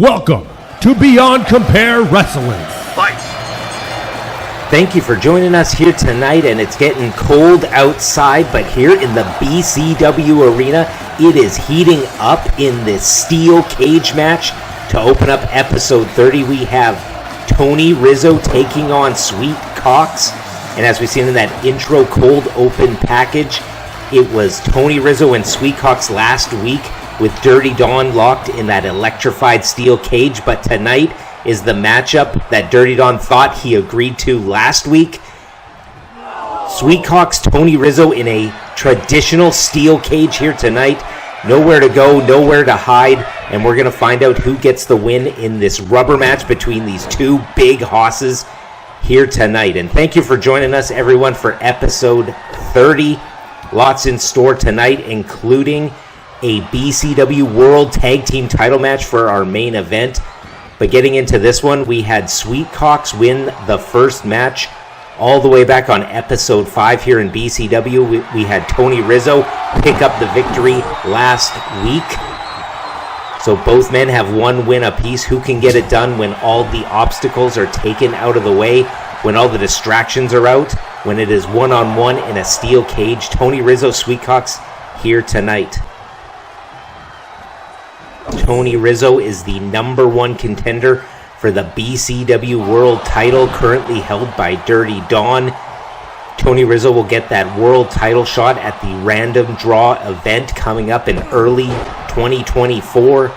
Welcome to Beyond Compare Wrestling. Fight! Thank you for joining us here tonight, and it's getting cold outside, but here in the BCW arena, it is heating up in this steel cage match. To open up episode 30, we have Tony Rizzo taking on Sweet Cox, and as we've seen in that intro cold open package, it was Tony Rizzo and Sweet Cox last week with Dirty Don locked in that electrified steel cage, but tonight is the matchup that Dirty Don thought he agreed to last week. Sweet Cox, Tony Rizzo in a traditional steel cage here tonight. Nowhere to go, nowhere to hide, and we're going to find out who gets the win in this rubber match between these two big hosses here tonight. And thank you for joining us, everyone, for episode 30. Lots in store tonight, including a BCW World Tag Team title match for our main event. But getting into this one, we had Sweet Cox win the first match all the way back on episode 5 here in BCW. We had Tony Rizzo pick up the victory last week. So both men have one win apiece. Who can get it done when all the obstacles are taken out of the way, when all the distractions are out, when it is one-on-one in a steel cage? Tony Rizzo, Sweet Cox here tonight. Tony Rizzo is the number one contender for the BCW World title, currently held by Dirty Don. Tony Rizzo will get that world title shot at the random draw event coming up in early 2024.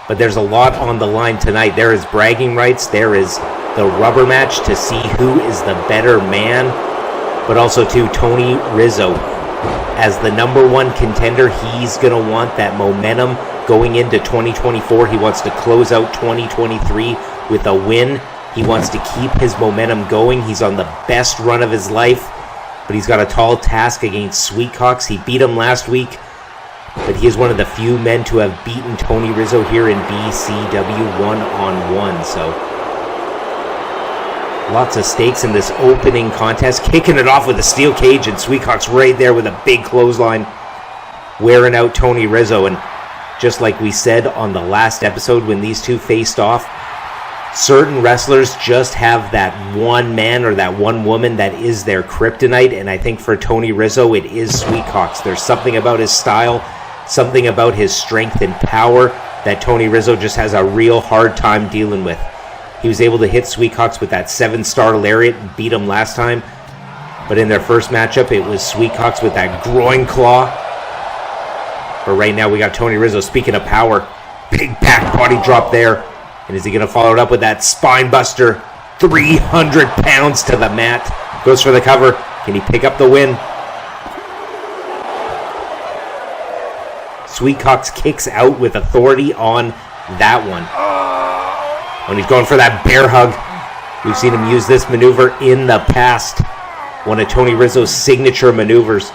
But there's a lot on the line tonight. There is bragging rights. There is the rubber match to see who is the better man. But also, too, Tony Rizzo, as the number one contender, he's going to want that momentum going into 2024. He wants to close out 2023 with a win. He wants to keep his momentum going. He's on the best run of his life, but he's got a tall task against Sweet Cox. He beat him last week, but he is one of the few men to have beaten Tony Rizzo here in BCW one-on-one. So lots of stakes in this opening contest. Kicking it off with a steel cage, and Sweet Cox right there with a big clothesline, wearing out Tony Rizzo. And just like we said on the last episode when these two faced off, certain wrestlers just have that one man or that one woman that is their kryptonite, and I think for Tony Rizzo it is Sweet Cox. There's something about his style, something about his strength and power that Tony Rizzo just has a real hard time dealing with. He was able to hit Sweet Cox with that 7-star lariat and beat him last time. But in their first matchup, it was Sweet Cox with that groin claw. But right now, we got Tony Rizzo. Speaking of power, big back body drop there. And is he going to follow it up with that spine buster? 300 pounds to the mat. Goes for the cover. Can he pick up the win? Sweet Cox kicks out with authority on that one. When he's going for that bear hug. We've seen him use this maneuver in the past. One of Tony Rizzo's signature maneuvers.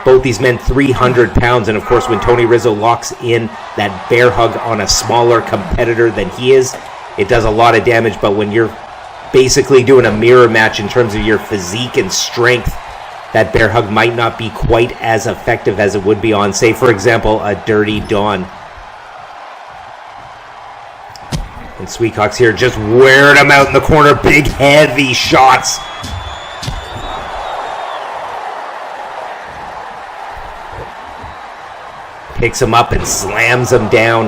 Both these men 300 pounds, and of course when Tony Rizzo locks in that bear hug on a smaller competitor than he is, it does a lot of damage. But when you're basically doing a mirror match in terms of your physique and strength, that bear hug might not be quite as effective as it would be on, say, for example, a Dirty Don. And Sweet Cox here just wearing him out in the corner. Big, heavy shots. Picks him up and slams him down.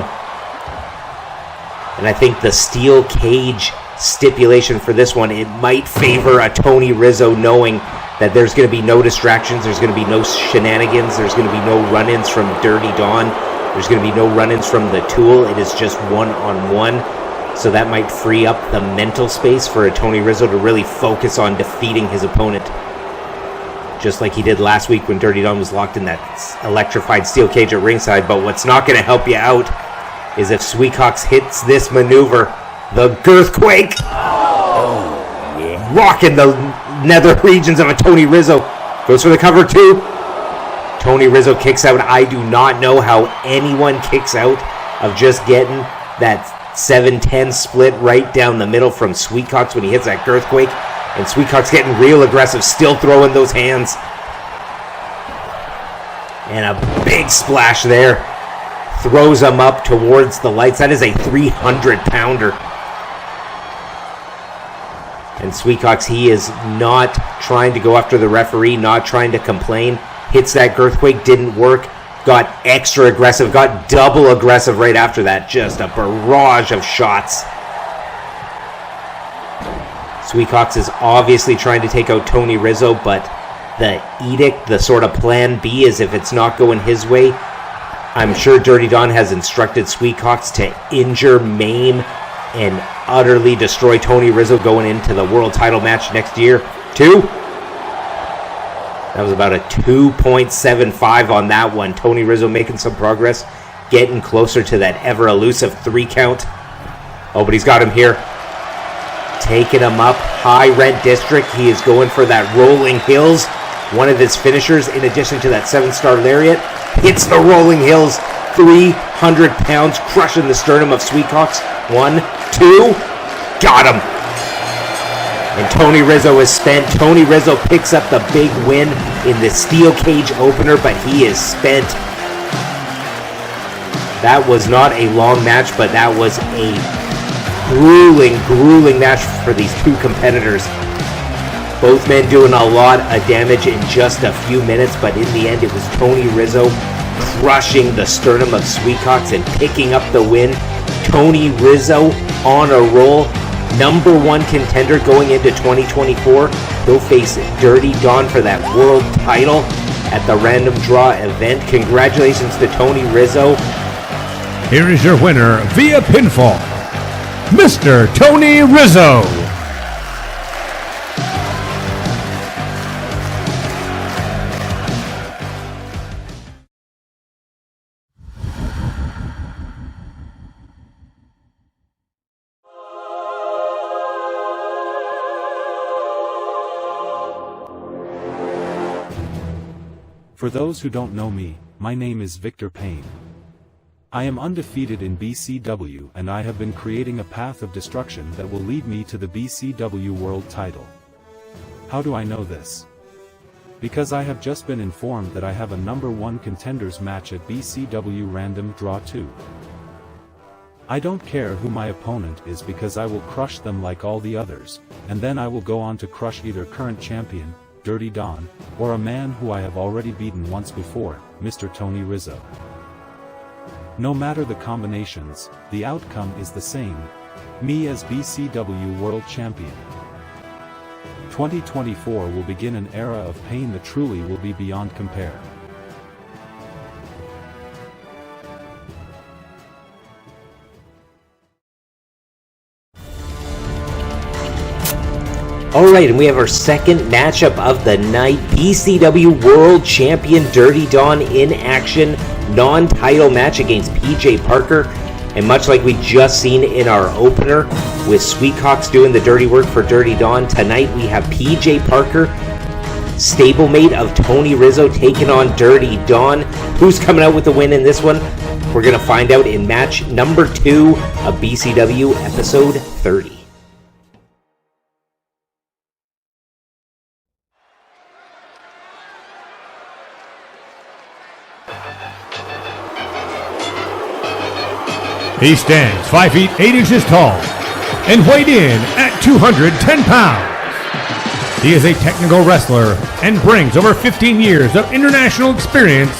And I think the steel cage stipulation for this one, it might favor a Tony Rizzo, knowing that there's going to be no distractions, there's going to be no shenanigans, there's going to be no run-ins from Dirty Don, there's going to be no run-ins from the Tool. It is just one-on-one. So that might free up the mental space for a Tony Rizzo to really focus on defeating his opponent. Just like he did last week when Dirty Don was locked in that electrified steel cage at ringside. But what's not going to help you out is if Sweet Cox hits this maneuver, the Girthquake. Oh, yeah. Rocking the nether regions of a Tony Rizzo. Goes for the cover too. Tony Rizzo kicks out. I do not know how anyone kicks out of just getting that 7-10 split right down the middle from Sweet Cox when he hits that Girthquake. And Sweet Cox getting real aggressive, still throwing those hands. And a big splash there. throws him up towards the lights. That is a 300-pounder. And Sweetcox, he is not trying to go after the referee, not trying to complain. Hits that girthquake, didn't work. Got extra aggressive, got double aggressive right after that. Just a barrage of shots. Sweetcox is obviously trying to take out Tony Rizzo, but the edict, the sort of plan B, is if it's not going his way, I'm sure Dirty Don has instructed Sweetcox to injure, maim, and utterly destroy Tony Rizzo going into the world title match next year. That was about a 2.75 on that one. Tony Rizzo making some progress, getting closer to that ever elusive 3 count. Oh, but he's got him here. Taking him up, high rent district. He is going for that rolling hills. One of his finishers, in addition to that 7-star lariat, hits the rolling hills. 300 pounds, crushing the sternum of Sweetcox. 1, 2, got him. And Tony Rizzo is spent. Tony Rizzo picks up the big win in the steel cage opener, but he is spent. That was not a long match, but that was a grueling match for these two competitors. Both men doing a lot of damage in just a few minutes, but in the end it was Tony Rizzo crushing the sternum of Sweetcox and picking up the win. Tony Rizzo on a roll. Number 1 contender going into 2024. He'll face Dirty Don for that world title at the random draw event. Congratulations to Tony Rizzo. Here is your winner via pinfall, Mr. Tony Rizzo. For those who don't know me, my name is Victor Payne. I am undefeated in BCW and I have been creating a path of destruction that will lead me to the BCW World title. How do I know this? Because I have just been informed that I have a number 1 contenders match at BCW Random Draw 2. I don't care who my opponent is because I will crush them like all the others, and then I will go on to crush either current champion, Dirty Don, or a man who I have already beaten once before, Mr. Tony Rizzo. No matter the combinations, the outcome is the same, me as BCW World Champion. 2024 will begin an era of pain that truly will be beyond compare. Alright, and we have our second matchup of the night. BCW World Champion Dirty Don in action. Non-title match against PJ Parker. And much like we just seen in our opener, with Sweetcox doing the dirty work for Dirty Don, tonight we have PJ Parker, stablemate of Tony Rizzo, taking on Dirty Don. Who's coming out with the win in this one? We're going to find out in match number 2 of BCW episode 30. He stands 5 feet 8 inches tall and weighed in at 210 pounds. He is a technical wrestler and brings over 15 years of international experience,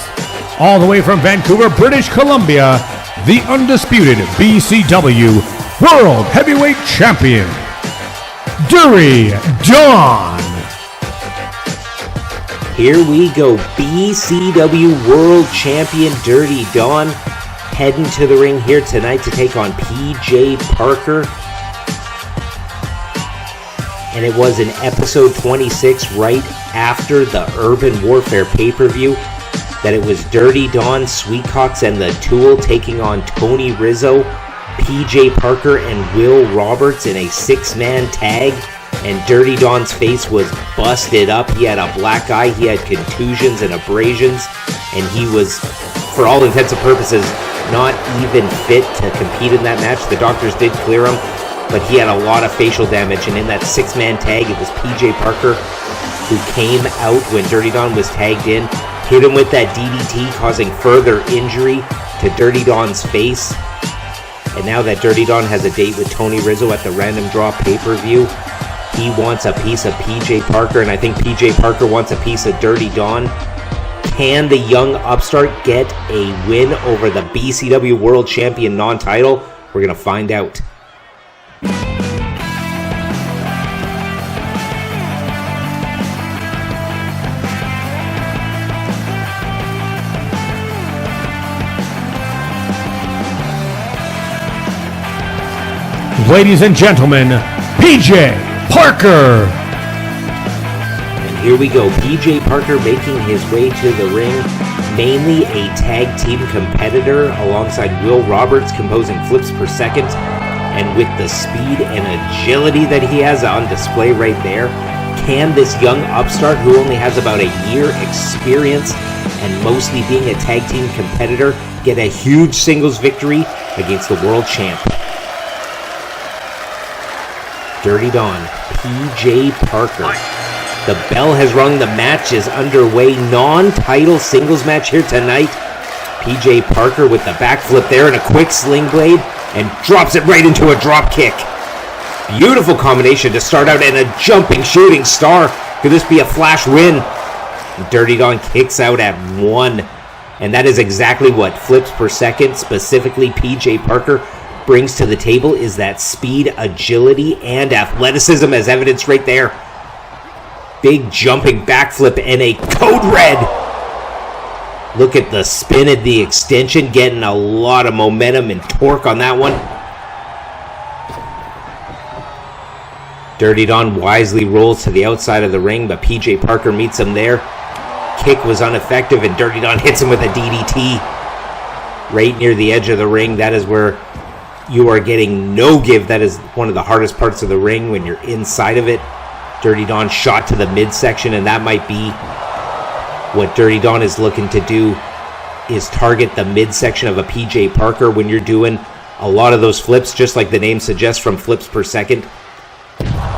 all the way from Vancouver, British Columbia, the undisputed BCW World Heavyweight Champion, Dirty Don. Here we go, BCW World Champion Dirty Don heading to the ring here tonight to take on PJ Parker. And it was in episode 26, right after the Urban Warfare pay-per-view, that it was Dirty Don, Sweetcox, and the Tool taking on Tony Rizzo, PJ Parker, and Will Roberts in a 6-man tag. And Dirty Don's face was busted up. He had a black eye, he had contusions and abrasions, and he was, for all intents and purposes, not even fit to compete in that match. The doctors did clear him, but he had a lot of facial damage, and in that 6-man tag, it was PJ Parker who came out when Dirty Don was tagged in, hit him with that DDT, causing further injury. to Dirty Don's face. And now that Dirty Don has a date with Tony Rizzo at the Random Draw pay-per-view, he wants a piece of PJ Parker, and I think PJ Parker wants a piece of Dirty Don. Can the young upstart get a win over the BCW World Champion non-title? We're going to find out. Ladies and gentlemen, PJ Parker. And here we go. PJ Parker making his way to the ring. Mainly a tag team competitor alongside Will Roberts, composing flips per second. And with the speed and agility that he has on display right there, can this young upstart who only has about a year experience and mostly being a tag team competitor get a huge singles victory against the world champ? Dirty Don, PJ Parker. The bell has rung. The match is underway. Non-title singles match here tonight. PJ Parker with the backflip there and a quick sling blade and drops it right into a drop kick. Beautiful combination to start out, and a jumping shooting star. Could this be a flash win? Dirty Don kicks out at 1. And that is exactly what flips per second, specifically PJ Parker, brings to the table, is that speed, agility, and athleticism as evidenced right there. Big jumping backflip and a code red. Look at the spin and the extension, getting a lot of momentum and torque on that one. Dirty Don wisely rolls to the outside of the ring, but PJ Parker meets him there. Kick was ineffective, and Dirty Don hits him with a DDT right near the edge of the ring. That is where you are getting no give. That is one of the hardest parts of the ring when you're inside of it. Dirty Don shot to the midsection, and that might be what Dirty Don is looking to do, is target the midsection of a PJ Parker when you're doing a lot of those flips, just like the name suggests, from flips per second.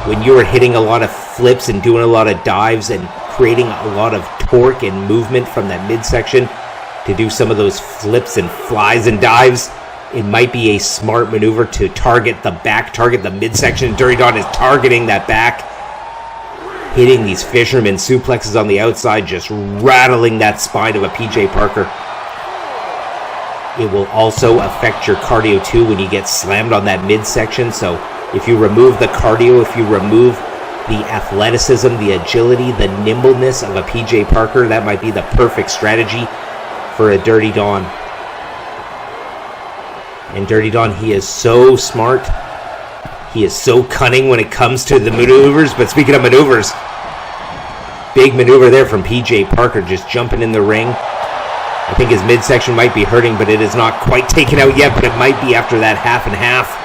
When you are hitting a lot of flips and doing a lot of dives and creating a lot of torque and movement from that midsection to do some of those flips and flies and dives, it might be a smart maneuver to target the back, target the midsection. Dirty Don is targeting that back, hitting these fisherman suplexes on the outside, just rattling that spine of a PJ Parker. It will also affect your cardio too when you get slammed on that midsection. So if you remove the cardio, if you remove the athleticism, the agility, the nimbleness of a PJ Parker, that might be the perfect strategy for a Dirty Don. And Dirty Don, he is so smart. He is so cunning when it comes to the maneuvers. But speaking of maneuvers, big maneuver there from PJ Parker, just jumping in the ring. I think his midsection might be hurting, but it is not quite taken out yet, but it might be after that half and half.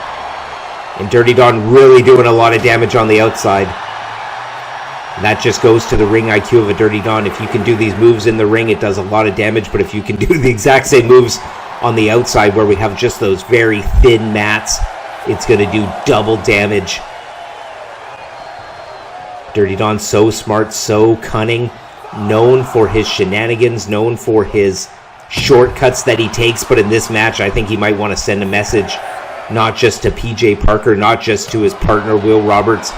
And Dirty Don really doing a lot of damage on the outside. And that just goes to the ring IQ of a Dirty Don. If you can do these moves in the ring, it does a lot of damage, but if you can do the exact same moves on the outside where we have just those very thin mats, it's going to do double damage. Dirty Don, so smart, so cunning, known for his shenanigans, known for his shortcuts that he takes, but in this match, I think he might want to send a message, not just to PJ Parker, not just to his partner, Will Roberts,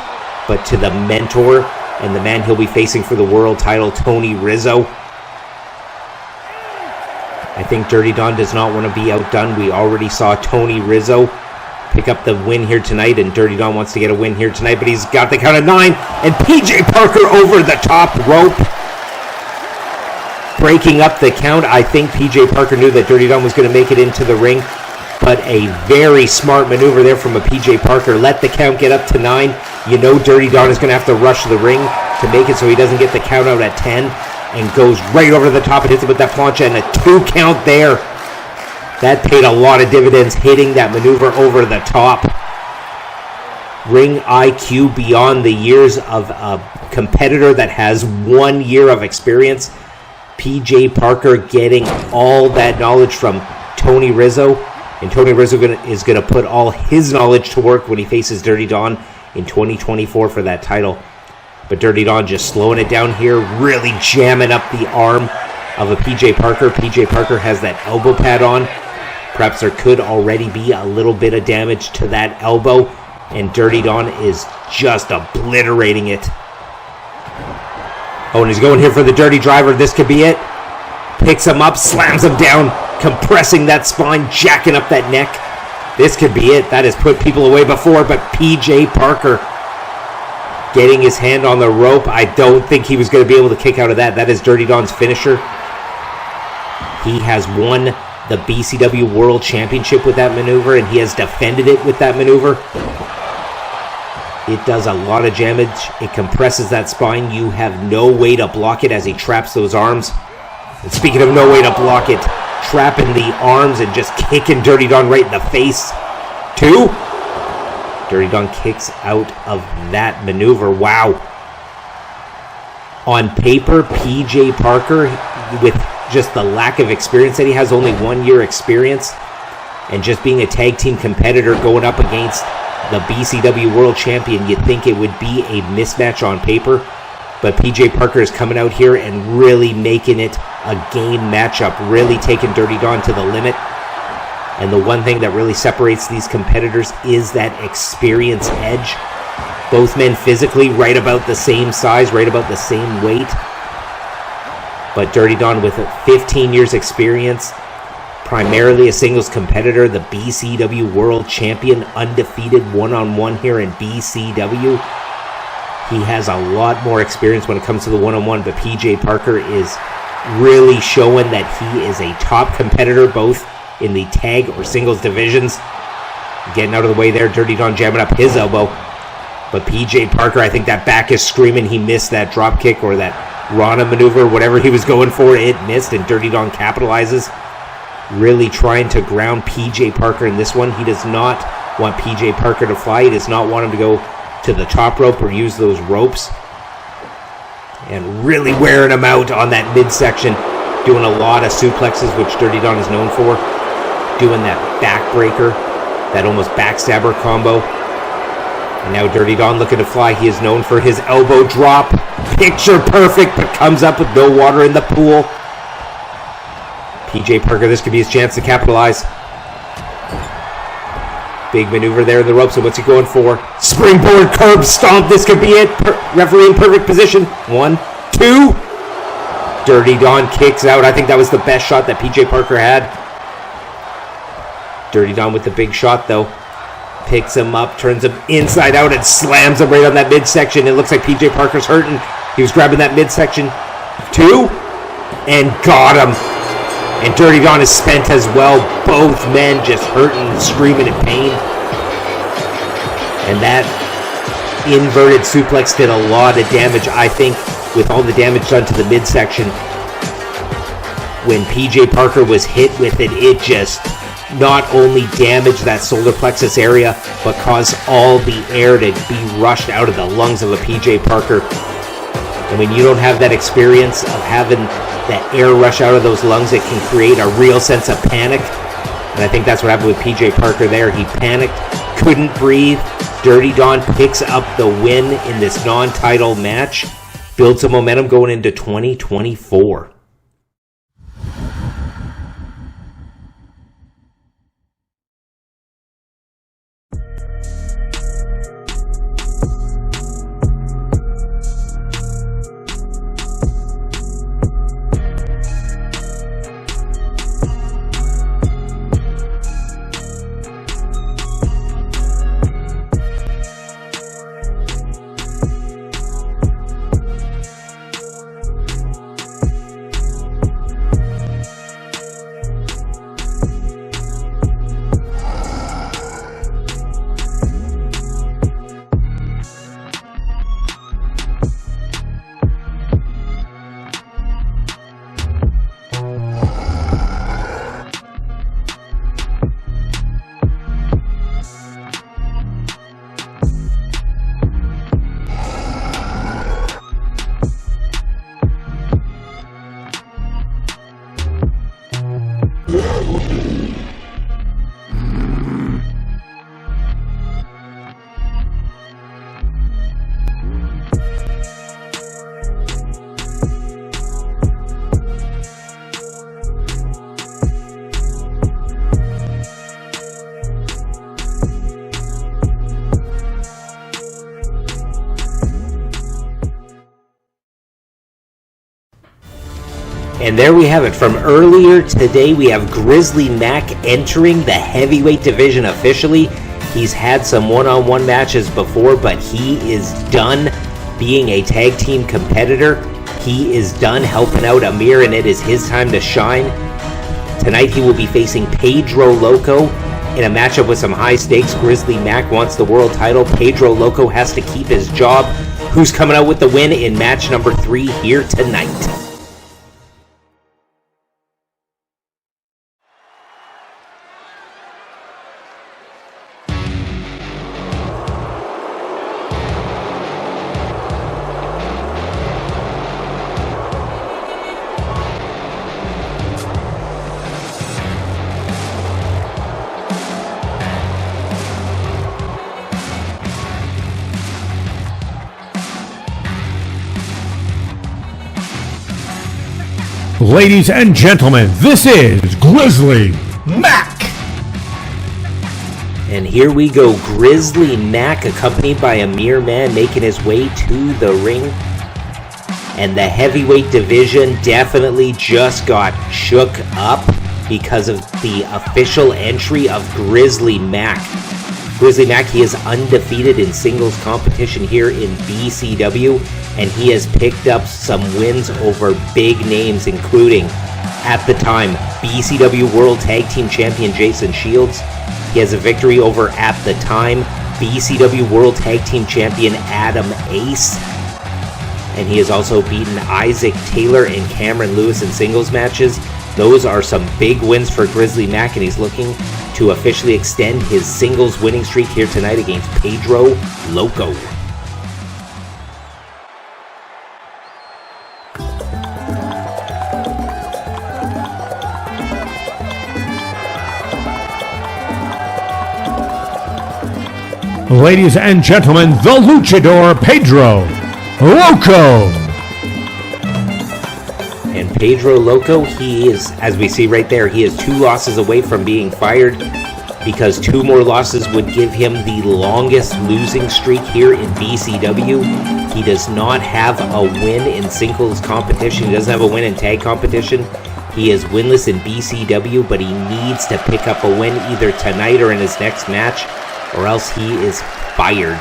but to the mentor and the man he'll be facing for the world title, Tony Rizzo. I think Dirty Don does not want to be outdone. We already saw Tony Rizzo pick up the win here tonight, and Dirty Don wants to get a win here tonight, but he's got the count of 9, and PJ Parker over the top rope, breaking up the count. I think PJ Parker knew that Dirty Don was going to make it into the ring, but a very smart maneuver there from a PJ Parker. Let the count get up to 9. You know Dirty Don is going to have to rush the ring to make it so he doesn't get the count out at 10, and goes right over the top and hits it with that plancha, and a 2 count there. That paid a lot of dividends, hitting that maneuver over the top. Ring IQ beyond the years of a competitor that has 1 year of experience. PJ Parker getting all that knowledge from Tony Rizzo, and Tony Rizzo is going to put all his knowledge to work when he faces Dirty Don in 2024 for that title. But Dirty Don just slowing it down here, really jamming up the arm of a PJ Parker. PJ Parker has that elbow pad on. Perhaps there could already be a little bit of damage to that elbow, and Dirty Don is just obliterating it. Oh, and he's going here for the dirty driver. This could be it. Picks him up, slams him down, compressing that spine, jacking up that neck. This could be it. That has put people away before, but PJ Parker getting his hand on the rope. I don't think he was going to be able to kick out of that. That is Dirty Don's finisher. He has won the BCW World Championship with that maneuver, and he has defended it with that maneuver. It does a lot of damage. It compresses that spine. You have no way to block it as he traps those arms. And speaking of no way to block it, trapping the arms and just kicking Dirty Don right in the face. 2. Dirty Don kicks out of that maneuver. Wow. On paper, PJ Parker, with just the lack of experience that he has, only 1 year experience, and just being a tag team competitor going up against the BCW World Champion, you'd think it would be a mismatch on paper. But PJ Parker is coming out here and really making it a game matchup, really taking Dirty Don to the limit. And the one thing that really separates these competitors is that experience edge. Both men physically right about the same size, right about the same weight. But Dirty Don with 15 years experience, primarily a singles competitor, the BCW World Champion, undefeated one-on-one here in BCW. He has a lot more experience when it comes to the one-on-one, but PJ Parker is really showing that he is a top competitor, both in the tag or singles divisions. Getting out of the way there, Dirty Don jamming up his elbow. But PJ Parker, I think that back is screaming. He missed that drop kick or that Rana maneuver, whatever he was going for, it missed, and Dirty Don capitalizes. Really trying to ground PJ Parker in this one. He does not want PJ Parker to fly. He does not want him to go to the top rope or use those ropes. And really wearing him out on that midsection. Doing a lot of suplexes, which Dirty Don is known for. Doing that backbreaker, that almost backstabber combo. And now Dirty Don looking to fly. He is known for his elbow drop. Picture perfect, but comes up with no water in the pool. PJ Parker, this could be his chance to capitalize. Big maneuver there in the ropes, and what's he going for? Springboard curb stomp, this could be it. Referee in perfect position. 1, 2. Dirty Don kicks out. I think that was the best shot that PJ Parker had. Dirty Don with the big shot, though. Picks him up, turns him inside out, and slams him right on that midsection. It looks like PJ Parker's hurting. He was grabbing that midsection. 2. And got him. And Dirty Don is spent as well. Both men just hurting and screaming in pain. And that inverted suplex did a lot of damage. I think with all the damage done to the midsection, when PJ Parker was hit with it, it just not only damaged that solar plexus area, but caused all the air to be rushed out of the lungs of a PJ Parker. And when you don't have that experience of having that air rush out of those lungs, it can create a real sense of panic. And I think that's what happened with PJ Parker there. He panicked, couldn't breathe. Dirty Don picks up the win in this non-title match. Builds some momentum going into 2024. And there we have it. From earlier today, we have Grizzly Mack entering the heavyweight division officially. He's had some one-on-one matches before, but he is done being a tag team competitor. He is done helping out Amir, and it is his time to shine. Tonight he will be facing Pedro Loco in a matchup with some high stakes. Grizzly Mack wants the world title. Pedro Loco has to keep his job. Who's coming out with the win in match number 3 here tonight? Ladies and gentlemen, this is Grizzly Mack. And here we go, Grizzly Mack accompanied by Amir Man making his way to the ring. And the heavyweight division definitely just got shook up because of the official entry of Grizzly Mack. Grizzly Mack, he is undefeated in singles competition here in BCW, and he has picked up some wins over big names, including, at the time, BCW World Tag Team Champion Jason Shields. He has a victory over, at the time, BCW World Tag Team Champion Adam Ace. And he has also beaten Isaac Taylor and Cameron Lewis in singles matches. Those are some big wins for Grizzly Mack, and he's looking to officially extend his singles winning streak here tonight against Pedro Loco. Ladies and gentlemen, the luchador Pedro Loco. And Pedro Loco, he is, as we see right there, he is 2 losses away from being fired, because 2 more losses would give him the longest losing streak here in BCW. He does not have a win in singles competition. He doesn't have a win in tag competition. He is winless in BCW, but he needs to pick up a win either tonight or in his next match, or else he is fired.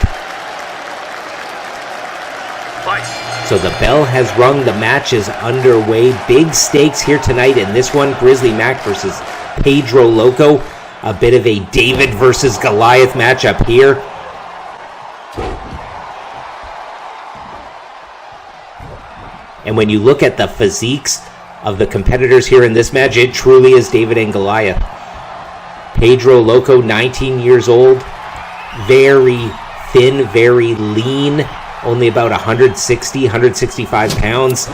So the bell has rung, the match is underway. Big stakes here tonight in this one. Grizzly Mack versus Pedro Loco. A bit of a David versus Goliath matchup here. And when you look at the physiques of the competitors here in this match, it truly is David and Goliath. Pedro Loco, 19 years old, very thin, very lean, only about 160, 165 pounds.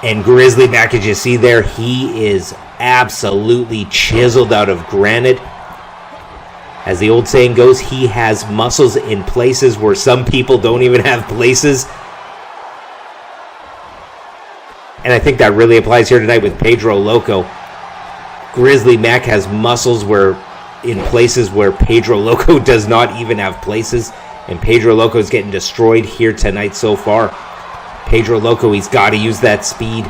And Grizzly Mack, as you see there, he is absolutely chiseled out of granite. As the old saying goes, he has muscles in places where some people don't even have places. And I think that really applies here tonight with Pedro Loco. Grizzly Mack has muscles in places where Pedro Loco does not even have places. And Pedro Loco is getting destroyed here tonight so far. Pedro Loco, he's got to use that speed.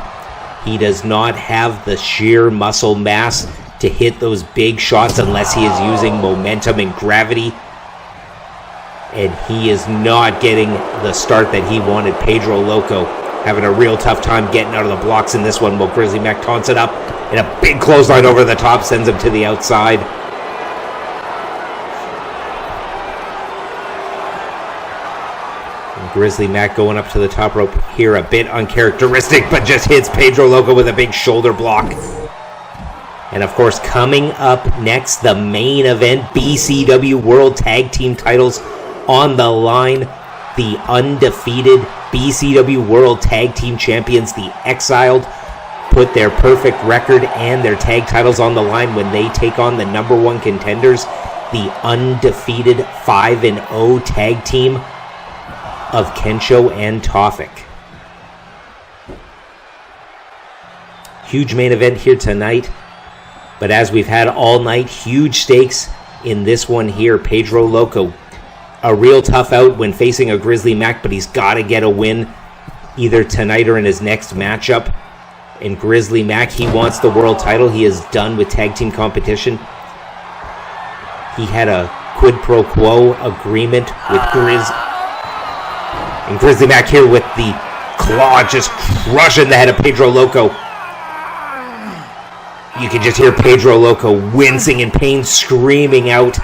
He does not have the sheer muscle mass to hit those big shots unless he is using momentum and gravity. And he is not getting the start that he wanted. Pedro Loco having a real tough time getting out of the blocks in this one, while Grizzly Mack taunts it up, and a big clothesline over the top sends him to the outside. Grizzly Mack going up to the top rope here, a bit uncharacteristic, but just hits Pedro Loco with a big shoulder block. And of course, coming up next, the main event, BCW World Tag Team titles on the line. The undefeated BCW World Tag Team Champions, the Exiled, put their perfect record and their tag titles on the line when they take on the #1 contenders, the undefeated 5-0 tag team of Kensho and Tafik. Huge main event here tonight, but as we've had all night, huge stakes in this one here. Pedro Loco, a real tough out when facing a Grizzly Mack, but he's got to get a win either tonight or in his next matchup. And Grizzly Mack, he wants the world title. He is done with tag team competition. He had a quid pro quo agreement with And Grizzly Mack here with the claw just crushing the head of Pedro Loco. You can just hear Pedro Loco wincing in pain, screaming out.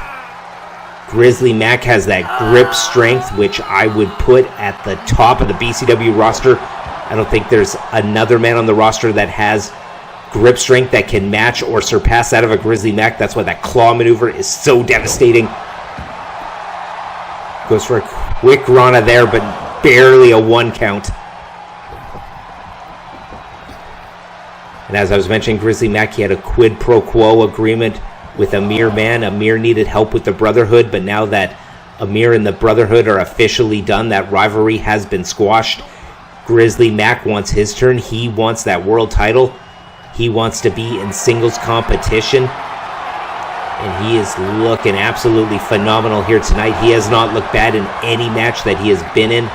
Grizzly Mack has that grip strength, which I would put at the top of the BCW roster. I don't think there's another man on the roster that has grip strength that can match or surpass that of a Grizzly Mack. That's why that claw maneuver is so devastating. Goes for a quick Rana there, but barely a 1 count. And as I was mentioning, Grizzly Mack, he had a quid pro quo agreement with Amir Man. Amir needed help with the Brotherhood, but now that Amir and the Brotherhood are officially done, that rivalry has been squashed. Grizzly Mack wants his turn. He wants that world title. He wants to be in singles competition. And he is looking absolutely phenomenal here tonight. He has not looked bad in any match that he has been in.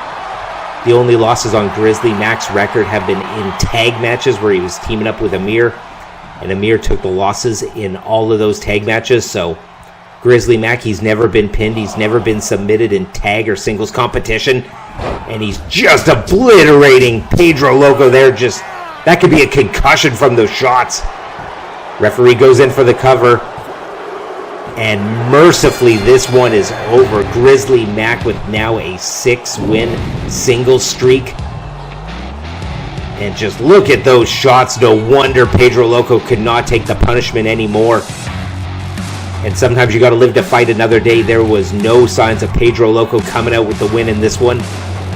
The only losses on Grizzly Mack's record have been in tag matches where he was teaming up with Amir. And Amir took the losses in all of those tag matches. So Grizzly Mack, he's never been pinned. He's never been submitted in tag or singles competition. And he's just obliterating Pedro Loco there. Just, that could be a concussion from those shots. Referee goes in for the cover. And mercifully, this one is over. Grizzly Mack with now a 6-win singles streak. And just look at those shots. No wonder Pedro Loco could not take the punishment anymore. And sometimes you got to live to fight another day. There was no signs of Pedro Loco coming out with the win in this one.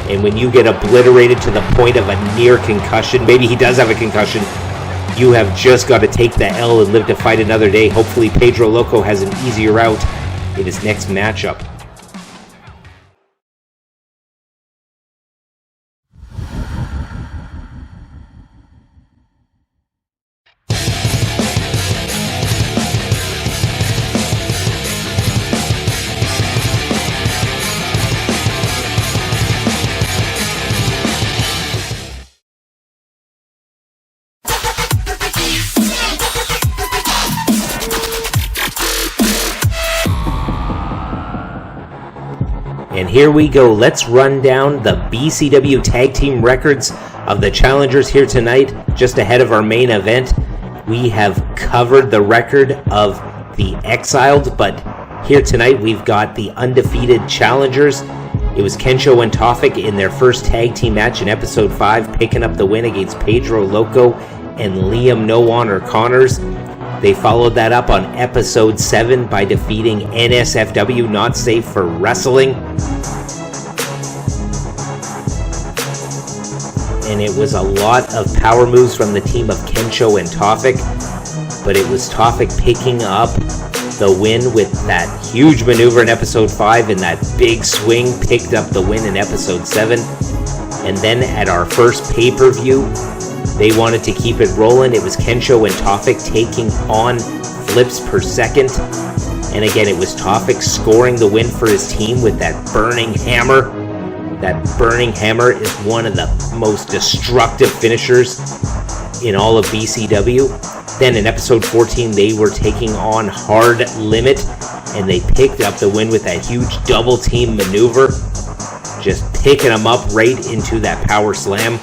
And when you get obliterated to the point of a near concussion, maybe he does have a concussion, you have just got to take the L and live to fight another day. Hopefully Pedro Loco has an easier out in his next matchup. And here we go. Let's run down the BCW tag team records of the challengers here tonight, just ahead of our main event. We have covered the record of the Exiled, but here tonight we've got the undefeated challengers. It was Kensho and Tafik in their first tag team match in episode 5, picking up the win against Pedro Loco and Liam No Honor Connors. They followed that up on episode 7 by defeating NSFW, Not Safe for Wrestling. And it was a lot of power moves from the team of Kensho and Tafik, but it was Tafik picking up the win with that huge maneuver in episode 5, and that big swing picked up the win in episode 7. And then at our first pay-per-view, they wanted to keep it rolling. It was Kensho and Tafik taking on flips per second. And again, it was Tafik scoring the win for his team with that burning hammer. That burning hammer is one of the most destructive finishers in all of BCW. Then in episode 14, they were taking on Hard Limit, and they picked up the win with that huge double team maneuver, just picking them up right into that power slam.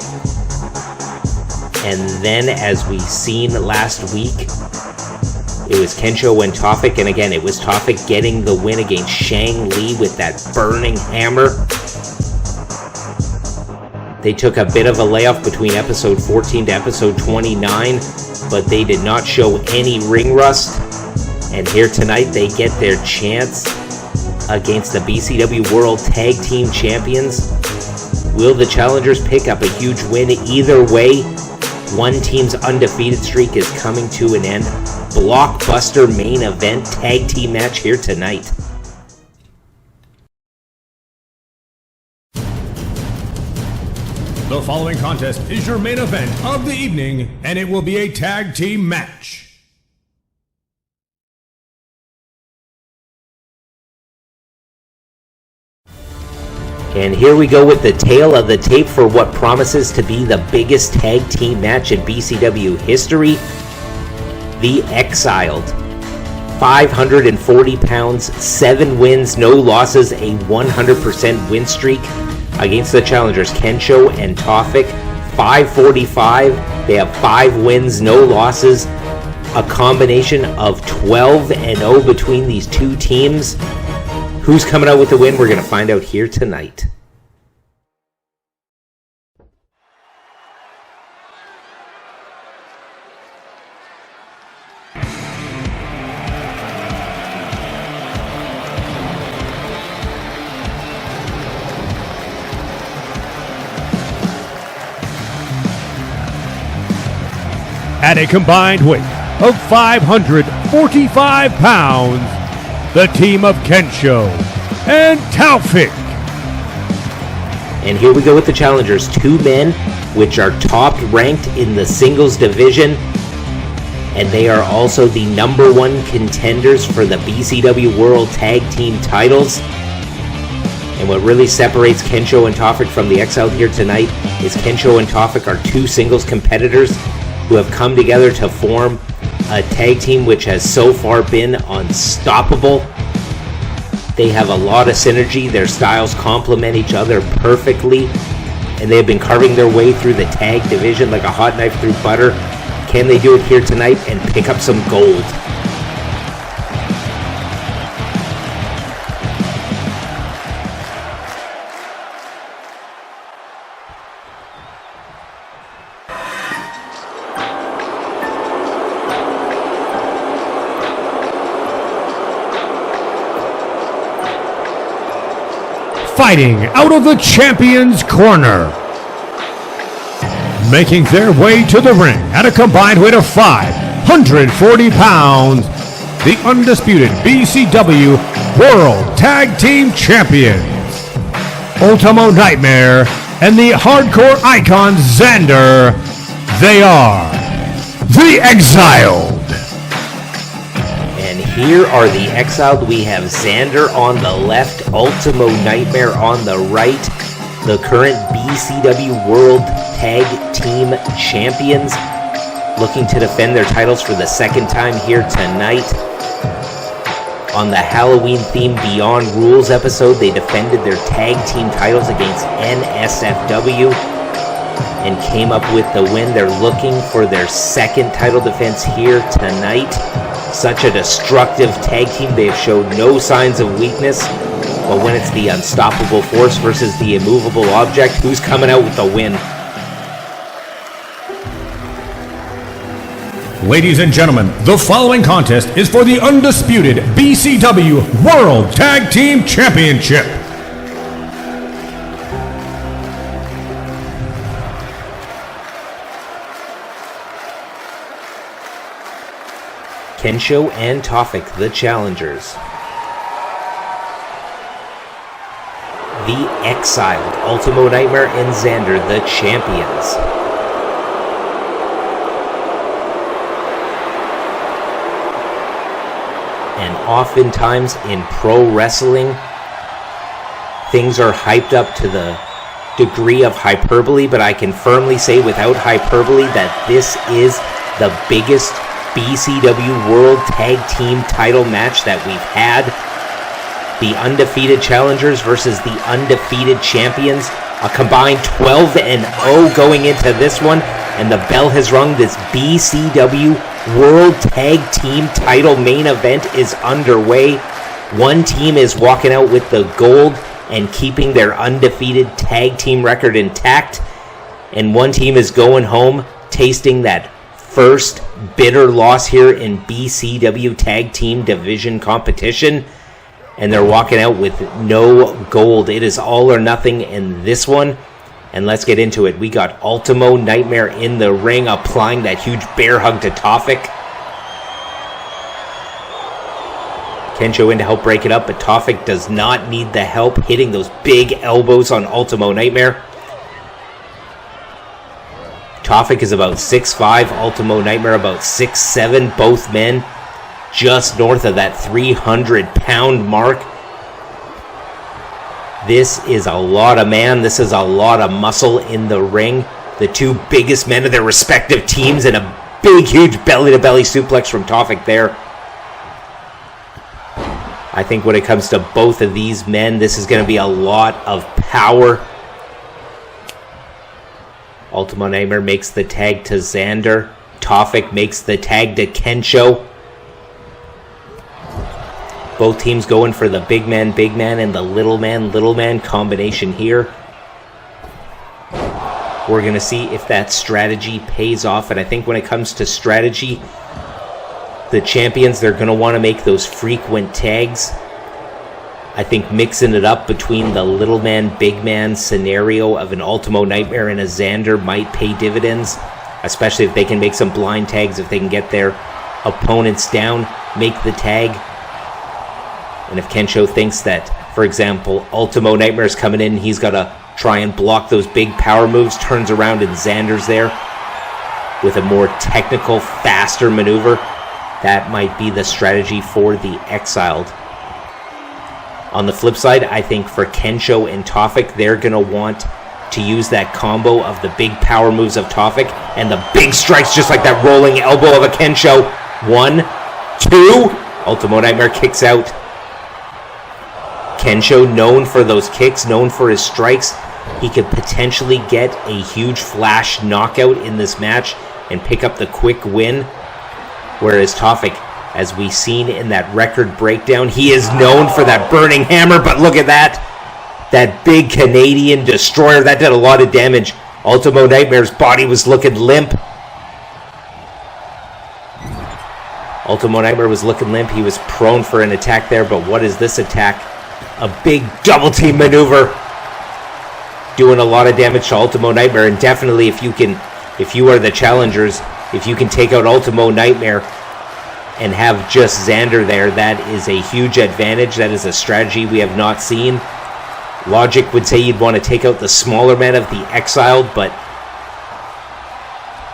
And then, as we seen last week, it was Kensho and Tafik, and again, it was Tafik getting the win against Shang Li with that burning hammer. They took a bit of a layoff between episode 14 to episode 29, but they did not show any ring rust. And here tonight, they get their chance against the BCW World Tag Team Champions. Will the challengers pick up a huge win? Either way, one team's undefeated streak is coming to an end. Blockbuster main event tag team match here tonight. The following contest is your main event of the evening, and it will be a tag team match. And here we go with the tail of the tape for what promises to be the biggest tag team match in BCW history. The Exiled. 540 pounds, 7 wins, no losses, a 100% win streak against the challengers Kensho and Tafik. 545, they have 5 wins, no losses, a combination of 12-0 between these two teams. Who's coming out with the win? We're going to find out here tonight. At a combined weight of 545 pounds, the team of Kensho and Tafik. And here we go with the challengers. 2 men, which are top ranked in the singles division. And they are also the #1 contenders for the BCW World Tag Team titles. And what really separates Kensho and Tafik from the Exiled here tonight is Kensho and Tafik are 2 singles competitors who have come together to form a tag team which has so far been unstoppable. They have a lot of synergy, their styles complement each other perfectly, and they have been carving their way through the tag division like a hot knife through butter. Can they do it here tonight and pick up some gold? Fighting out of the champion's corner. Making their way to the ring at a combined weight of 540 pounds, the undisputed BCW World Tag Team Champions, Ultimo Nightmare and the hardcore icon Xander. They are the Exiled. And here are the Exiled. We have Xander on the left, Ultimo Nightmare on the right, the current BCW World Tag Team Champions, looking to defend their titles for the second time here tonight. On the Halloween-themed Beyond Rules episode, they defended their tag team titles against NSFW and came up with the win. They're looking for their second title defense here tonight. Such a destructive tag team. They have showed no signs of weakness. But when it's the unstoppable force versus the immovable object, who's coming out with the win? Ladies and gentlemen, the following contest is for the undisputed BCW World Tag Team Championship. Kensho and Tafik, the challengers. The Exiled, Ultimo Nightmare and Xander, the champions. And oftentimes in pro wrestling, things are hyped up to the degree of hyperbole, but I can firmly say without hyperbole that this is the biggest BCW World Tag Team title match that we've had. The undefeated challengers versus the undefeated champions. A combined 12-0 going into this one. And the bell has rung. This BCW World Tag Team title main event is underway. One team is walking out with the gold and keeping their undefeated tag team record intact. And one team is going home tasting that first bitter loss here in BCW Tag Team Division competition. And they're walking out with no gold. It is all or nothing in this one. And let's get into it. We got Ultimo Nightmare in the ring, applying that huge bear hug to Tafik. Kensho in to help break it up, but Tafik does not need the help, hitting those big elbows on Ultimo Nightmare. Tafik is about 6'5", Ultimo Nightmare about 6'7", both men just north of that 300-pound mark. This is a lot of man. This is a lot of muscle in the ring. The two biggest men of their respective teams, and a big, huge belly-to-belly suplex from Tafik there. I think when it comes to both of these men, this is going to be a lot of power. Ultimo Nightmare makes the tag to Xander. Tafik makes the tag to Kensho. Both teams going for the big man, and the little man combination here. We're going to see if that strategy pays off. And I think when it comes to strategy, the champions, they're going to want to make those frequent tags. I think mixing it up between the little man, big man scenario of an Ultimo Nightmare and a Xander might pay dividends, especially if they can make some blind tags, if they can get their opponents down, make the tag. And if Kensho thinks that, for example, Ultimo Nightmare's coming in, he's got to try and block those big power moves, turns around and Xander's there with a more technical, faster maneuver, that might be the strategy for the Exiled. On the flip side, I think for Kensho and Tafik, they're going to want to use that combo of the big power moves of Tafik and the big strikes, just like that rolling elbow of a Kensho. 1, 2, Ultimo Nightmare kicks out. Kensho, known for those kicks, known for his strikes, he could potentially get a huge flash knockout in this match and pick up the quick win. Whereas Tafik, as we've seen in that record breakdown, he is known for that burning hammer, but look at that. That big Canadian destroyer, that did a lot of damage. Ultimo Nightmare's body was looking limp. Ultimo Nightmare was looking limp. He was prone for an attack there, but what is this attack? A big double team maneuver. Doing a lot of damage to Ultimo Nightmare, and definitely if you are the challengers, if you can take out Ultimo Nightmare and have just Xander there, that is a huge advantage. That is a strategy we have not seen. Logic would say you'd want to take out the smaller men of the Exiled, but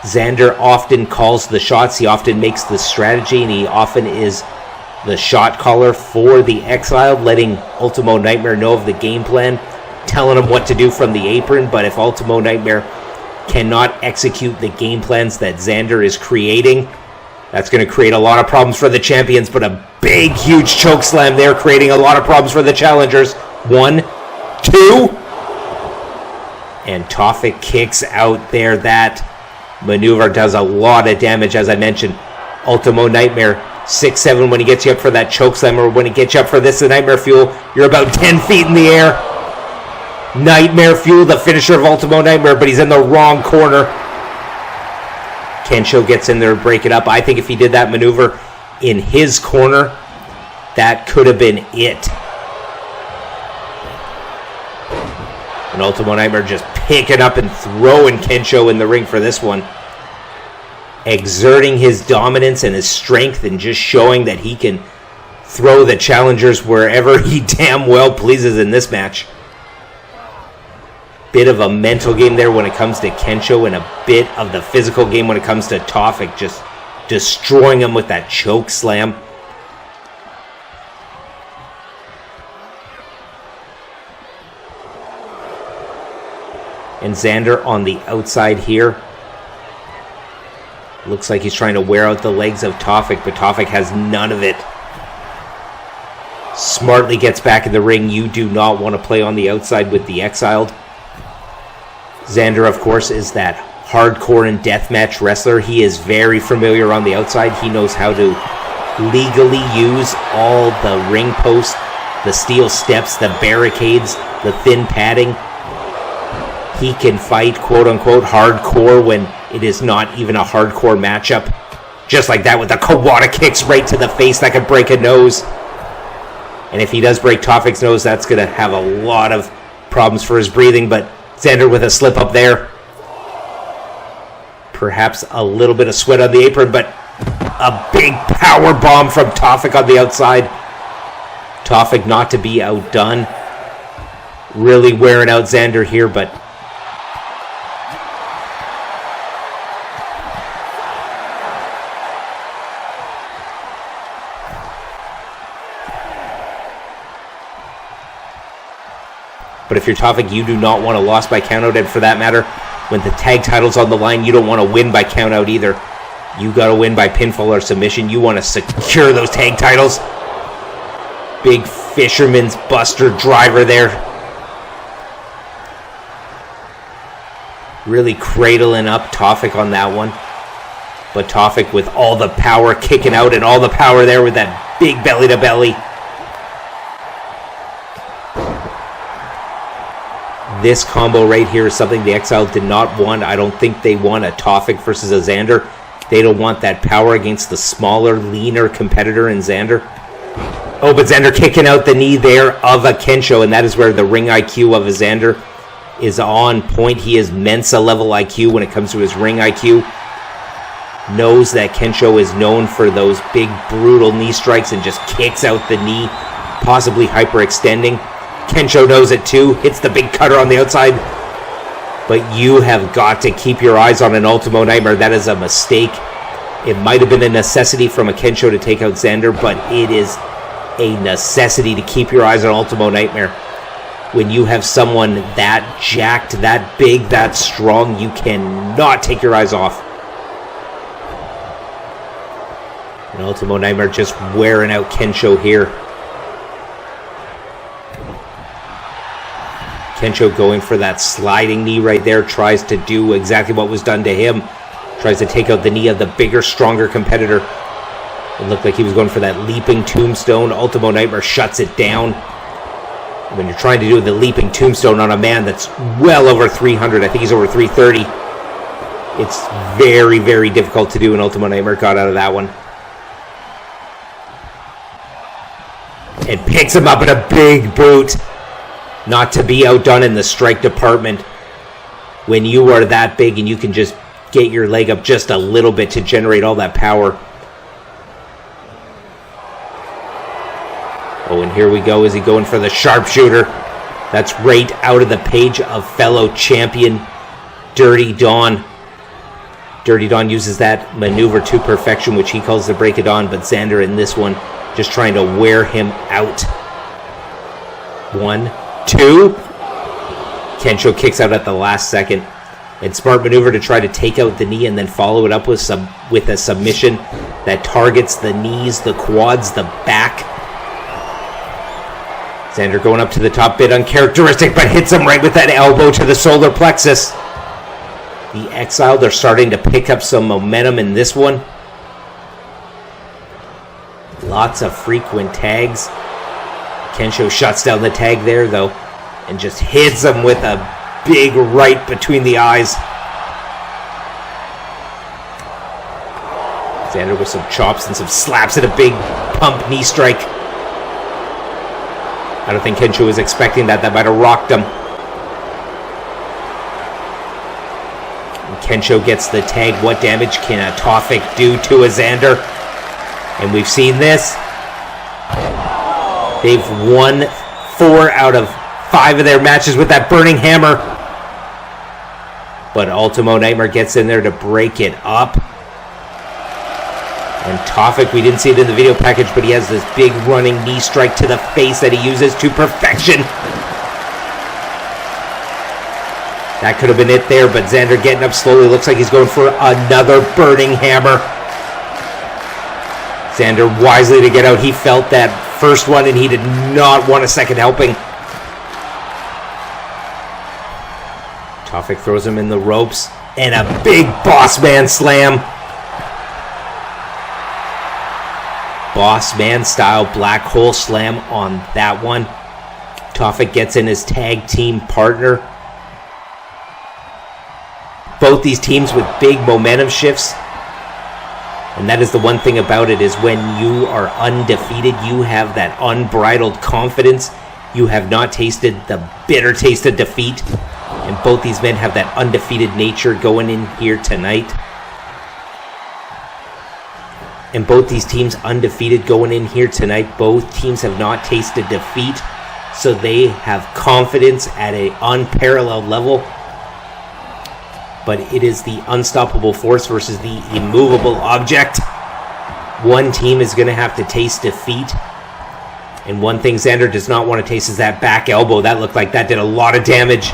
Xander often calls the shots. He often makes the strategy, and he often is the shot caller for the Exiled, letting Ultimo Nightmare know of the game plan, telling him what to do from the apron. But if Ultimo Nightmare cannot execute the game plans that Xander is creating, that's going to create a lot of problems for the champions. But a big, huge choke slam there, creating a lot of problems for the challengers. 1, 2, and Tafik kicks out there. That maneuver does a lot of damage. As I mentioned, Ultimo Nightmare 6'7" when he gets you up for that choke slam, or when he gets you up for this, the Nightmare Fuel, you're about 10 feet in the air. Nightmare Fuel, the finisher of Ultimo Nightmare, but he's in the wrong corner. Kensho gets in there to break it up. I think if he did that maneuver in his corner, that could have been it. And Ultimo Nightmare just picking up and throwing Kensho in the ring for this one. Exerting his dominance and his strength and just showing that he can throw the challengers wherever he damn well pleases in this match. Bit of a mental game there when it comes to Kensho, and a bit of the physical game when it comes to Tafik, just destroying him with that choke slam. And Xander on the outside here. Looks like he's trying to wear out the legs of Tafik, but Tafik has none of it. Smartly gets back in the ring. You do not want to play on the outside with the Exiled. Xander, of course, is that hardcore and deathmatch wrestler. He is very familiar on the outside. He knows how to legally use all the ring posts, the steel steps, the barricades, the thin padding. He can fight, quote-unquote, hardcore when it is not even a hardcore matchup. Just like that with the Kawada kicks right to the face that could break a nose. And if he does break Tafik's nose, that's going to have a lot of problems for his breathing. But Xander with a slip up there. Perhaps a little bit of sweat on the apron, but a big power bomb from Tafik on the outside. Tafik not to be outdone. Really wearing out Xander here, but if you're Tafik, you do not want a loss by countout, and for that matter, when the tag title's on the line, you don't want to win by countout either. You got to win by pinfall or submission. You want to secure those tag titles. Big Fisherman's Buster driver there. Really cradling up Tafik on that one. But Tafik with all the power kicking out and all the power there with that big belly to belly. This combo right here is something the Exiled did not want. I don't think they want a Tafik versus a Xander. They don't want that power against the smaller, leaner competitor in Xander. Oh, but Xander kicking out the knee there of a Kensho, and that is where the ring IQ of a Xander is on point. He is Mensa level IQ when it comes to his ring IQ. Knows that Kensho is known for those big, brutal knee strikes and just kicks out the knee, possibly hyperextending. Kensho knows it too, hits the big cutter on the outside. But you have got to keep your eyes on an Ultimo Nightmare. That is a mistake. It might have been a necessity from a Kensho to take out Xander, but it is a necessity to keep your eyes on Ultimo Nightmare. When you have someone that jacked, that big, that strong, you cannot take your eyes off. And Ultimo Nightmare just wearing out Kensho here. Kensho going for that sliding knee right there, tries to do exactly what was done to him. Tries to take out the knee of the bigger, stronger competitor. It looked like he was going for that leaping tombstone. Ultimo Nightmare shuts it down. When you're trying to do the leaping tombstone on a man that's well over 300, I think he's over 330, it's very, very difficult to do, and Ultimo Nightmare got out of that one. And picks him up in a big boot. Not to be outdone in the strike department when you are that big and you can just get your leg up just a little bit to generate all that power. Oh, and here we go. Is he going for the sharpshooter? That's right out of the page of fellow champion Dirty Dawn. Dirty Dawn uses that maneuver to perfection, which he calls the Break of Dawn, but Xander in this one just trying to wear him out. 1, 2. Kensho kicks out at the last second. And smart maneuver to try to take out the knee and then follow it up with a submission that targets the knees, the quads, the back. Xander going up to the top, bit uncharacteristic, but hits him right with that elbow to the solar plexus. The Exiled are starting to pick up some momentum in this one. Lots of frequent tags. Kensho shuts down the tag there, though, and just hits him with a big right between the eyes. Xander with some chops and some slaps and a big pump knee strike. I don't think Kensho was expecting that. That might have rocked him. And Kensho gets the tag. What damage can a Tafik do to a Xander? And we've seen this. They've won 4 out of 5 of their matches with that burning hammer. But Ultimo Nightmare gets in there to break it up. And Tafik, we didn't see it in the video package, but he has this big running knee strike to the face that he uses to perfection. That could have been it there, but Xander getting up slowly. Looks like he's going for another burning hammer. Xander wisely to get out. He felt that first one and he did not want a second helping. Tafik throws him in the ropes and a big boss man slam. Boss man style black hole slam on that one. Tafik gets in his tag team partner. Both these teams with big momentum shifts. And that is the one thing about it, is when you are undefeated, you have that unbridled confidence. You have not tasted the bitter taste of defeat. And both these men have that undefeated nature going in here tonight. And both these teams undefeated going in here tonight. Both teams have not tasted defeat. So they have confidence at an unparalleled level. But it is the unstoppable force versus the immovable object. One team is going to have to taste defeat. And one thing Xander does not want to taste is that back elbow. That looked like that did a lot of damage.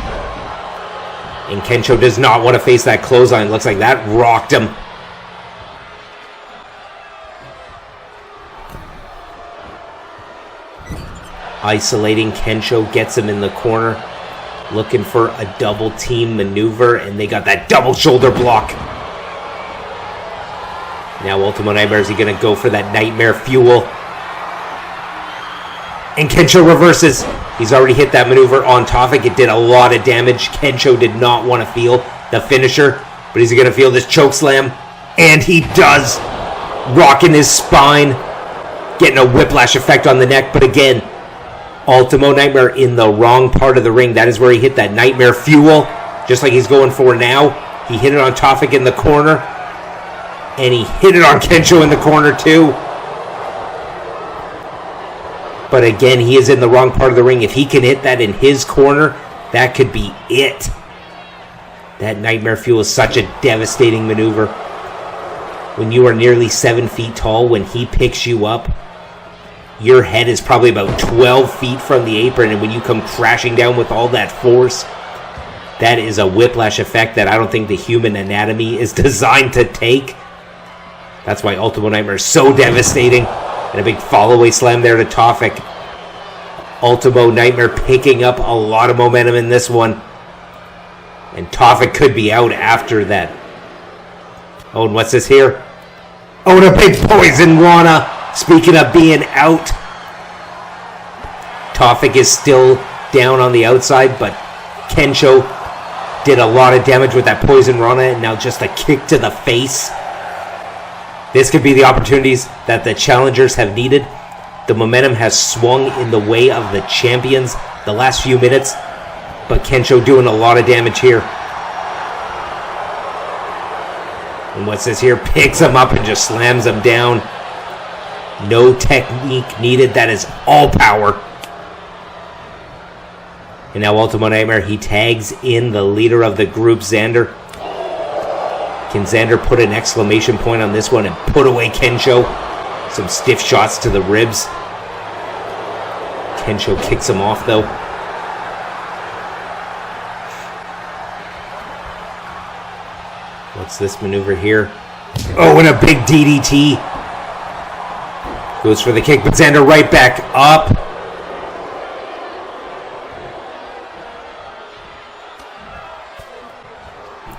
And Kensho does not want to face that clothesline. Looks like that rocked him. Isolating Kensho, gets him in the corner. Looking for a double team maneuver. And they got that double shoulder block. Now Ultimo Nightmare, is he going to go for that Nightmare Fuel? And Kensho reverses. He's already hit that maneuver on Tafik. It did a lot of damage. Kensho did not want to feel the finisher, but he's going to feel this choke slam. And he does. Rocking his spine. Getting a whiplash effect on the neck. But again, Ultimo Nightmare in the wrong part of the ring. That is where he hit that Nightmare Fuel. Just like he's going for now. He hit it on Tafik in the corner. And he hit it on Kensho in the corner too. But again, he is in the wrong part of the ring. If he can hit that in his corner, that could be it. That Nightmare Fuel is such a devastating maneuver. When you are nearly 7 feet tall, when he picks you up, your head is probably about 12 feet from the apron. And when you come crashing down with all that force, that is a whiplash effect that I don't think the human anatomy is designed to take. That's why Ultimo Nightmare is so devastating. And a big follow-away slam there to Tafik. Ultimo Nightmare picking up a lot of momentum in this one. And Tafik could be out after that. Oh, and what's this here? Oh, and a big poison Rana. Speaking of being out. Tafik is still down on the outside, but Kensho did a lot of damage with that poison Rana. And now just a kick to the face. This could be the opportunities that the challengers have needed. The momentum has swung in the way of the champions the last few minutes, but Kensho doing a lot of damage here. And what's this here? Picks him up and just slams him down. No technique needed. That is all power. And now Ultimo Nightmare, he tags in the leader of the group, Xander. Can Xander put an exclamation point on this one and put away Kensho? Some stiff shots to the ribs. Kensho kicks him off though. What's this maneuver here? Oh, and a big DDT. Goes for the kick, but Xander right back up.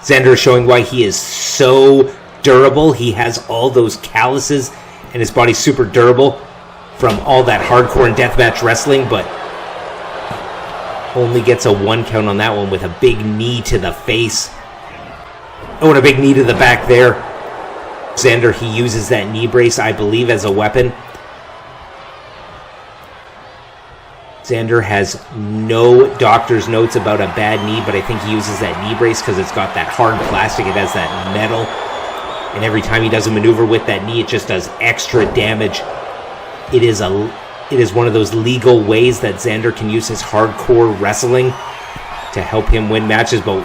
Xander is showing why he is so durable. He has all those calluses and his body's super durable from all that hardcore and deathmatch wrestling, but only gets a 1 count on that one with a big knee to the face. Oh, and a big knee to the back there. Xander, he uses that knee brace, I believe, as a weapon. Xander has no doctor's notes about a bad knee, but I think he uses that knee brace because it's got that hard plastic. It has that metal. And every time he does a maneuver with that knee, it just does extra damage. It is one of those legal ways that Xander can use his hardcore wrestling to help him win matches. But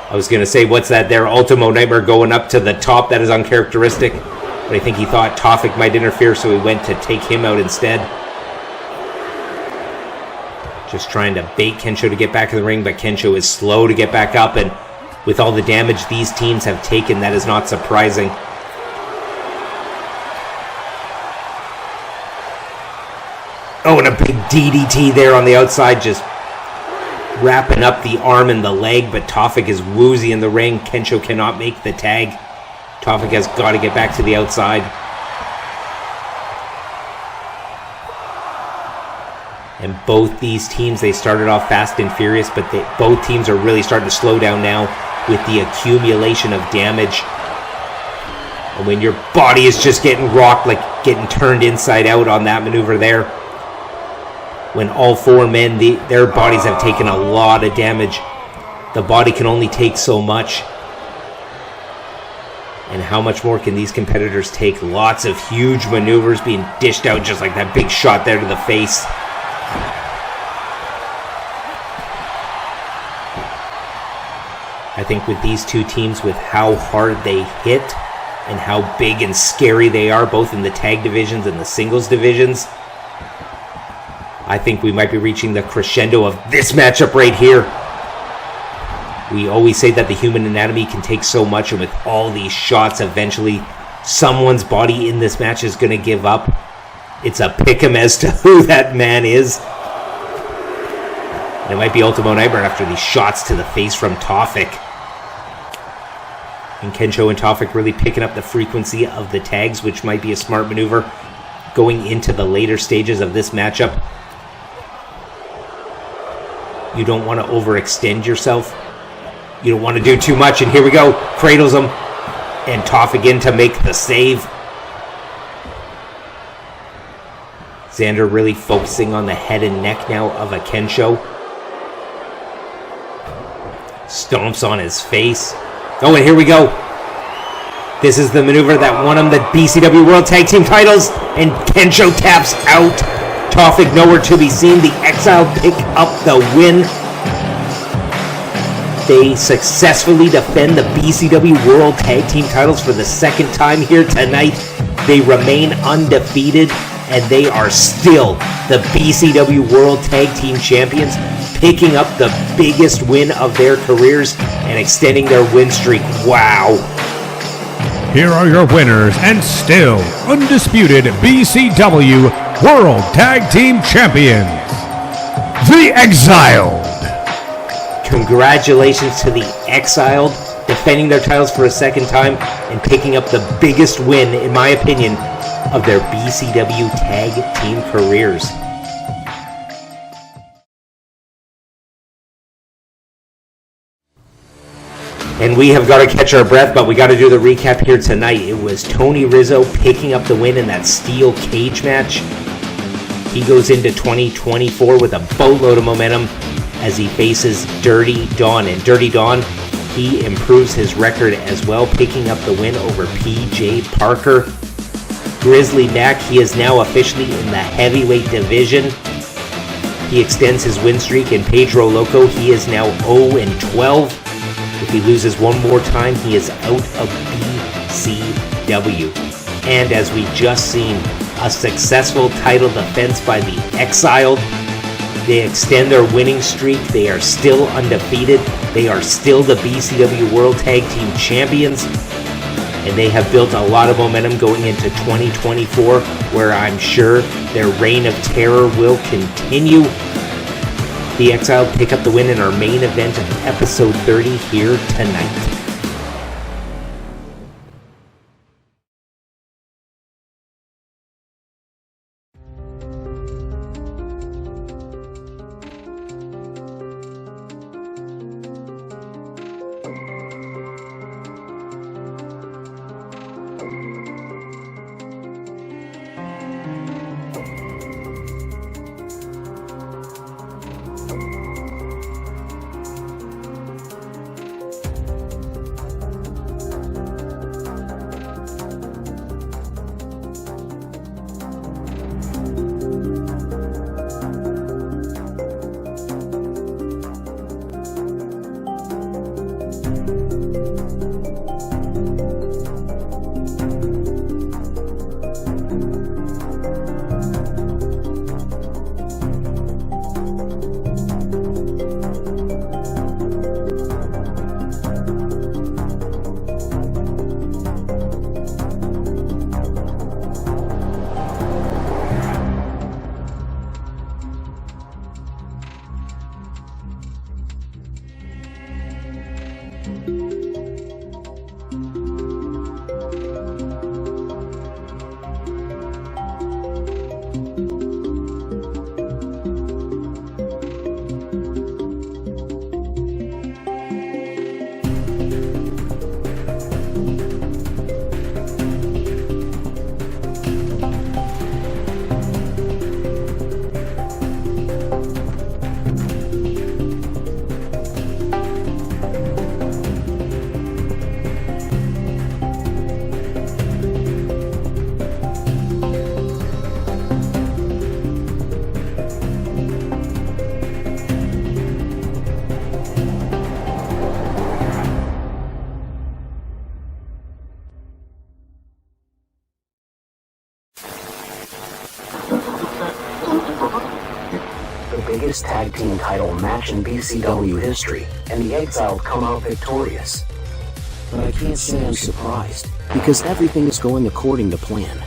I was going to say, what's that there? Ultimo Nightmare going up to the top. That is uncharacteristic. But I think he thought Tafik might interfere, so he went to take him out instead. Just trying to bait Kensho to get back in the ring, but Kensho is slow to get back up, and with all the damage these teams have taken, that is not surprising. Oh, and a big DDT there on the outside, just wrapping up the arm and the leg, but Tafik is woozy in the ring. Kensho cannot make the tag. Tafik has got to get back to the outside. And both these teams, they started off fast and furious, but both teams are really starting to slow down now with the accumulation of damage. And when your body is just getting rocked, like getting turned inside out on that maneuver there, when all four men, their bodies have taken a lot of damage. The body can only take so much. And how much more can these competitors take? Lots of huge maneuvers being dished out, just like that big shot there to the face. I think with these two teams, with how hard they hit and how big and scary they are, both in the tag divisions and the singles divisions. I think we might be reaching the crescendo of this matchup right here. We always say that the human anatomy can take so much, and with all these shots, eventually someone's body in this match is going to give up. It's a pick-em as to who that man is. And it might be Ultimo Nightmare after these shots to the face from Tafik. And Kensho and Tafik really picking up the frequency of the tags, which might be a smart maneuver going into the later stages of this matchup. You don't want to overextend yourself. You don't want to do too much, and here we go. Cradles him, and Tafik in to make the save. Xander really focusing on the head and neck now of a Kensho. Stomps on his face. Oh, and here we go. This is the maneuver that won him the BCW World Tag Team titles, and Kensho taps out. Tafik nowhere to be seen. The Exiled pick up the win. They successfully defend the BCW World Tag Team titles for the second time here tonight. They remain undefeated, and they are still the BCW World Tag Team Champions, picking up the biggest win of their careers and extending their win streak. Wow. Here are your winners and still undisputed BCW World Tag Team Champions, the Exiled. Congratulations to the Exiled, defending their titles for a second time and picking up the biggest win, in my opinion, of their BCW Tag Team careers. And we have got to catch our breath, but we got to do the recap here tonight. It was Tony Rizzo picking up the win in that steel cage match. He goes into 2024 with a boatload of momentum as he faces Dirty Dawn. And Dirty Dawn, he improves his record as well, picking up the win over PJ Parker. Grizzly Mack, he is now officially in the heavyweight division. He extends his win streak, and Pedro Loco, he is now 0-12. If he loses one more time, he is out of BCW. And as we just seen, a successful title defense by the Exiled. They extend their winning streak. They are still undefeated. They are still the BCW World Tag Team Champions. And they have built a lot of momentum going into 2024, where I'm sure their reign of terror will continue. The Exiled pick up the win in our main event of episode 30 here tonight. tag team title match in BCW history, and the Exiled come out victorious. But I can't say I'm surprised, because everything is going according to plan.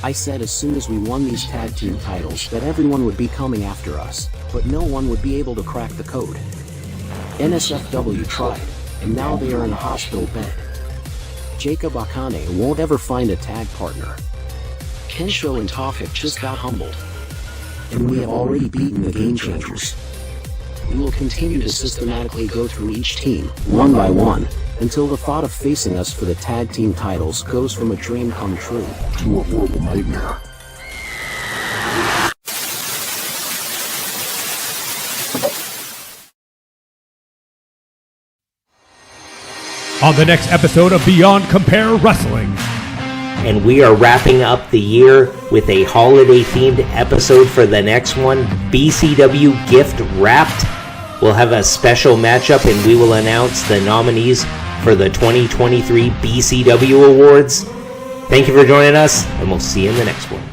I said as soon as we won these tag team titles that everyone would be coming after us, but no one would be able to crack the code. NSFW tried, and now they are in a hospital bed. Jacob Akane won't ever find a tag partner. Kensho and Tafik just got humbled. And we have already beaten the Game Changers. We will continue to systematically go through each team, one by one, until the thought of facing us for the tag team titles goes from a dream come true to a horrible nightmare. On the next episode of Beyond Compare Wrestling. And we are wrapping up the year with a holiday-themed episode for the next one, BCW Gift Wrapped. We'll have a special matchup and we will announce the nominees for the 2023 BCW Awards. Thank you for joining us, and we'll see you in the next one.